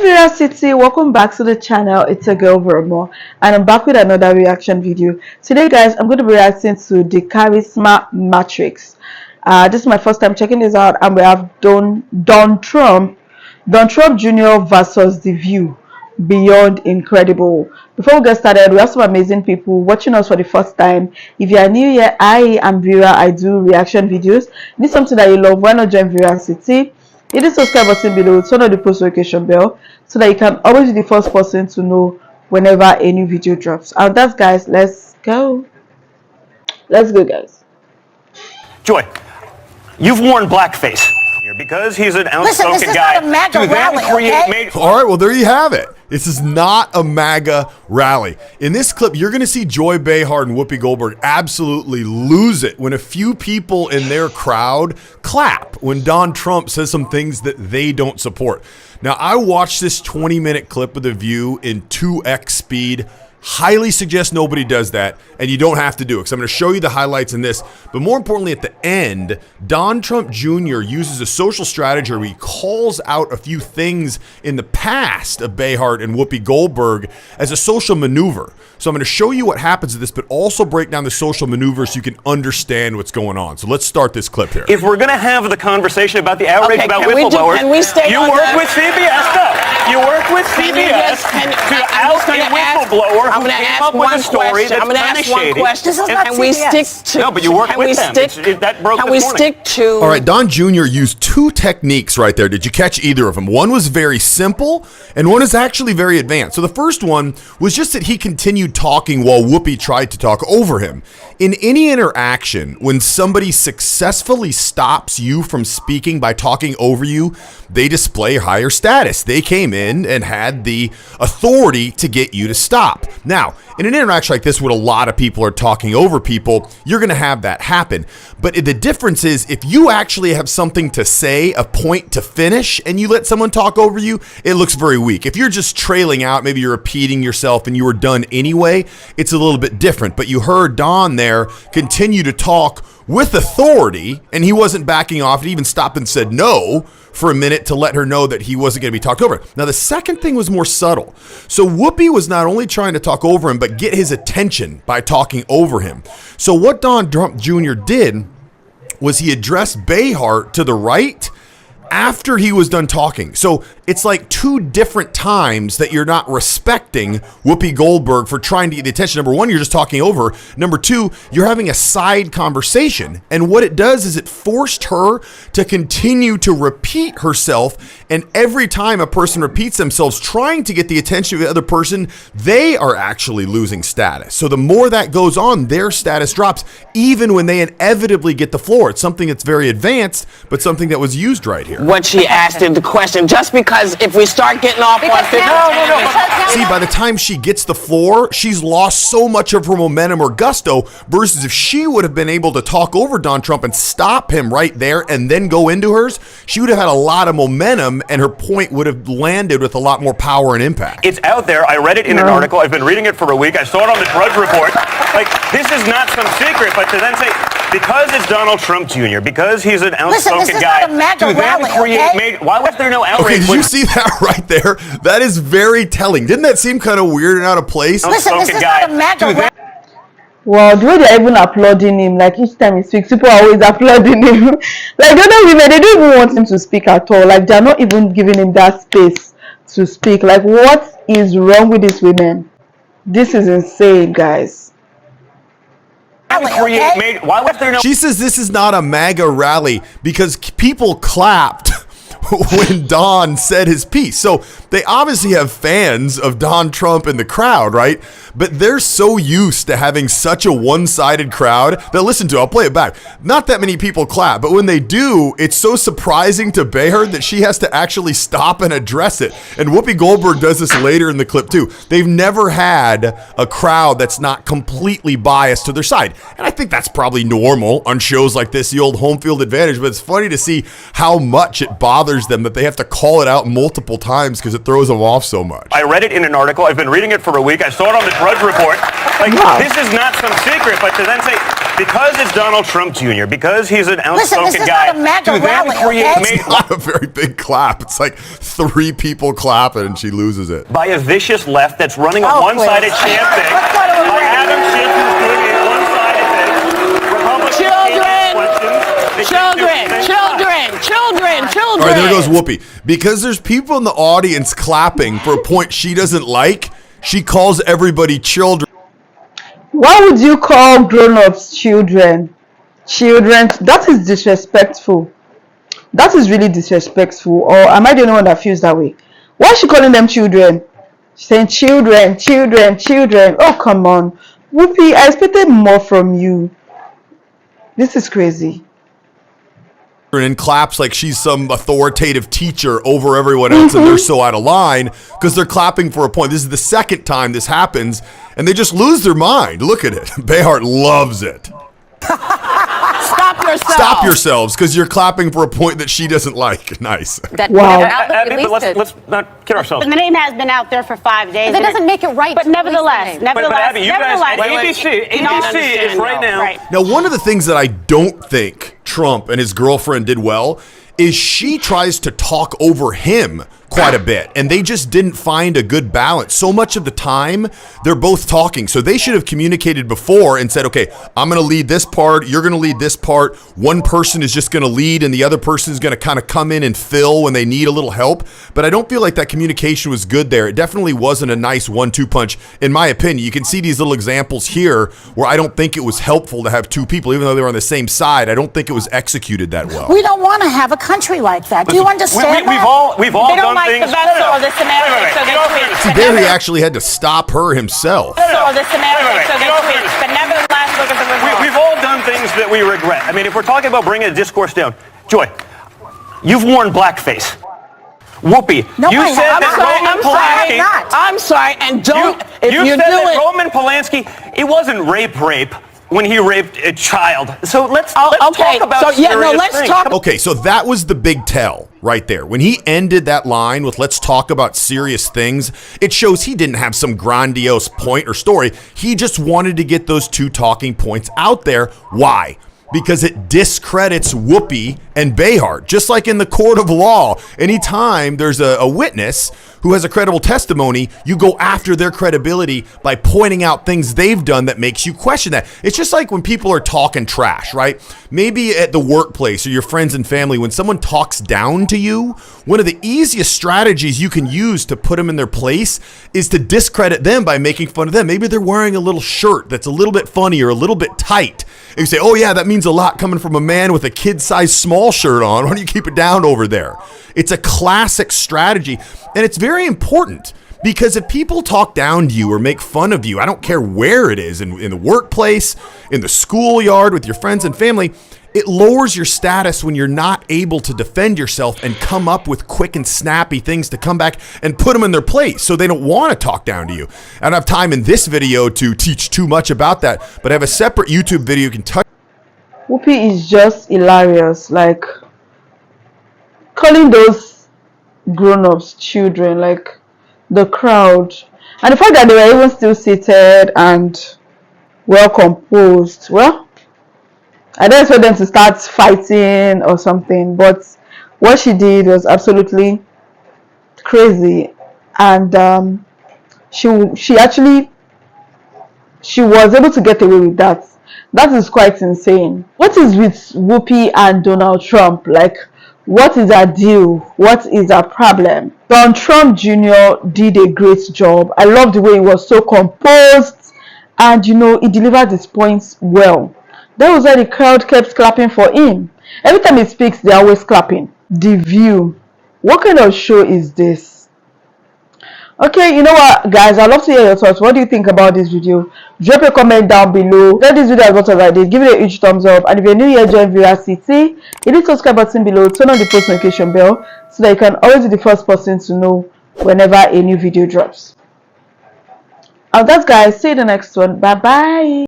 Viral City, welcome back to the channel. It's a girl Vermo, and I'm back with another reaction video. Today guys, I'm going to be reacting to the Charisma Matrix. This is my first time checking this out, and we have Don Trump Jr. versus The View. Beyond incredible. Before we get started, we have some amazing people watching us for the first time. If you are new here, I am Vera. I do reaction videos. If this is something that you love, why not join Viral City? Hit the subscribe button below, turn on the post notification bell so that you can always be the first person to know whenever a new video drops. And that's guys, let's go guys. Joy, you've worn blackface because he's an outspoken guy. Not a MAGA rally, okay? All right, well, there you have it. This is not a MAGA rally. In this clip, you're going to see Joy Behar and Whoopi Goldberg absolutely lose it when a few people in their crowd clap when Don Trump says some things that they don't support. Now, I watched this 20-minute clip of The View in 2x speed. Highly suggest nobody does that, and you don't have to do it, because I'm going to show you the highlights in this. But more importantly, at the end, Don Trump Jr. uses a social strategy where he calls out a few things in the past of Behar and Whoopi Goldberg as a social maneuver. So I'm going to show you what happens to this, but also break down the social maneuver so you can understand what's going on. So let's start this clip here. If we're going to have the conversation about the outrage about whistleblowers, you work with CBS, though. You work with CBS to out a whistleblower. I'm going to ask one question. I'm going to ask one question. Can we stick to? No, but you work with them. That broke Can we stick to? All right, Don Jr. used two techniques right there. Did you catch either of them? One was very simple, and one is actually very advanced. So the first one was just that he continued talking while Whoopi tried to talk over him. In any interaction, when somebody successfully stops you from speaking by talking over you, they display higher status. They came in and had the authority to get you to stop. Now, in an interaction like this where a lot of people are talking over people, you're going to have that happen. But the difference is if you actually have something to say, a point to finish, and you let someone talk over you, it looks very weak. If you're just trailing out, maybe you're repeating yourself and you were done anyway, it's a little bit different. But you heard Don there continue to talk with authority, and he wasn't backing off. He even stopped and said no for a minute to let her know that he wasn't going to be talked over. Now, the second thing was more subtle. So Whoopi was not only trying to talk over him, but get his attention by talking over him. So what Don Trump Jr. did was he addressed Behar to the right after he was done talking. So it's like two different times that you're not respecting Whoopi Goldberg for trying to get the attention. Number one, you're just talking over her. Number two, you're having a side conversation. And what it does is it forced her to continue to repeat herself. And every time a person repeats themselves trying to get the attention of the other person, they are actually losing status. So the more that goes on, their status drops, even when they inevitably get the floor. It's something that's very advanced, but something that was used right here. What she asked him the question, just because if we start getting off on See, by the time she gets the floor, she's lost so much of her momentum or gusto, versus if she would have been able to talk over Don Trump and stop him right there and then go into hers, she would have had a lot of momentum and her point would have landed with a lot more power and impact. It's out there. I read it in an article. I've been reading it for a week. I saw it on the Drudge Report. Like, this is not some secret, but to then say, because it's Donald Trump Jr., because he's an outspoken guy, to then create, why was there no outrage? Okay, did you see that right there? That is very telling. Didn't that seem kind of weird and out of place? Listen, this is not a MAGA rally. Well, the way they're even applauding him, like each time he speaks, people are always applauding him. Like the other women, they don't even want him to speak at all. Like they're not even giving him that space to speak. Like, what is wrong with these women? This is insane, guys. Why was there no? She says this is not a MAGA rally because people clapped when Don said his piece. So they obviously have fans of Don Trump in the crowd, right? But they're so used to having such a one-sided crowd that, listen to it, I'll play it back. Not that many people clap, but when they do, it's so surprising to Behar that she has to actually stop and address it. And Whoopi Goldberg does this later in the clip too. They've never had a crowd that's not completely biased to their side. And I think that's probably normal on shows like this, the old home field advantage, but it's funny to see how much it bothers them that they have to call it out multiple times because it throws them off so much. I read it in an article. I've been reading it for a week. I saw it on the Drudge Report. Like, this is not some secret, but to then say, because it's Donald Trump Jr., because he's an outspoken guy, to then create it's not a very big clap. It's like 3 people clapping and she loses it. by a vicious left that's running a one-sided chant thing. By Adam Schiff, who's doing a one-sided thing. Republicans Children. All right, there goes Whoopi. Because there's people in the audience clapping for a point she doesn't like, she calls everybody children. Why would you call grown-ups children? Children, that is disrespectful. That is really disrespectful. Or am I the only one that feels that way? Why is she calling them children? She's saying children. Oh, come on. Whoopi, I expected more from you. This is crazy. And claps like she's some authoritative teacher over everyone else, and they're so out of line because they're clapping for a point. This is the second time this happens, and they just lose their mind. Look at it. Behart loves it. Stop yourselves, because you're clapping for a point that she doesn't like. Nice. Wow. Abby, but let's not kid ourselves. But the name has been out there for 5 days. But that doesn't make it right. But nevertheless, But Abby, you guys, ABC is right now. Right. Now, one of the things that I don't think Trump and his girlfriend did well is she tries to talk over him quite a bit, and they just didn't find a good balance. So much of the time, they're both talking. So they should have communicated before and said, okay, I'm going to lead this part, you're going to lead this part. One person is just going to lead, and the other person is going to kind of come in and fill when they need a little help. But I don't feel like that communication was good there. It definitely wasn't a nice 1-2 punch, in my opinion. You can see these little examples here where I don't think it was helpful to have 2 people, even though they were on the same side. I don't think it was executed that well. We don't want to have a country like that. Do you understand We've that? all They done don't like things. the vessel or the Samaritan, so they tweet. See, there he actually had to stop her himself. Or the Samaritan, so they tweet. But nevertheless, look at the result. We've all done things that we regret. I mean, if we're talking about bringing a discourse down, Joy, you've worn blackface. Whoopi, No, you I said haven't. that Roman Polanski. I'm sorry, and don't. If You you said do that it, Roman Polanski, it wasn't rape when he raped a child. So let's okay, talk about so, yeah, no, serious let's things. talk- Okay, so that was the big tell right there. When he ended that line with "let's talk about serious things," it shows he didn't have some grandiose point or story. He just wanted to get those 2 talking points out there. Why? Because it discredits Whoopi and Behart. Just like in the court of law, anytime there's a witness who has a credible testimony, you go after their credibility by pointing out things they've done that makes you question that. It's just like when people are talking trash, right? Maybe at the workplace or your friends and family, when someone talks down to you, one of the easiest strategies you can use to put them in their place is to discredit them by making fun of them. Maybe they're wearing a little shirt that's a little bit funny or a little bit tight. And you say, oh yeah, that means a lot coming from a man with a kid-sized small shirt on. Why don't you keep it down over there? It's a classic strategy, and it's very important because if people talk down to you or make fun of you, I don't care where it is, in the workplace, in the schoolyard, with your friends and family, it lowers your status when you're not able to defend yourself and come up with quick and snappy things to come back and put them in their place so they don't want to talk down to you. I don't have time in this video to teach too much about that, but I have a separate YouTube video you can touch. Whoopi is just hilarious. Like, calling those grown-ups children, like the crowd. And the fact that they were even still seated and well composed. Well, I didn't expect them to start fighting or something, but what she did was absolutely crazy. And she was able to get away with that. That is quite insane. What is with Whoopi and Donald Trump? Like, what is our deal? What is our problem? Donald Trump Jr. did a great job. I love the way he was so composed, and he delivered his points well. That was why the crowd kept clapping for him. Every time he speaks, they're always clapping. The View. What kind of show is this? Okay, you know what, guys? I'd love to hear your thoughts. What do you think about this video? Drop a comment down below. Share this video as much as I did. Give it a huge thumbs up. And if you're new here, join Veracity. Hit the subscribe button below. Turn on the post notification bell so that you can always be the first person to know whenever a new video drops. And that's, guys. See you in the next one. Bye bye.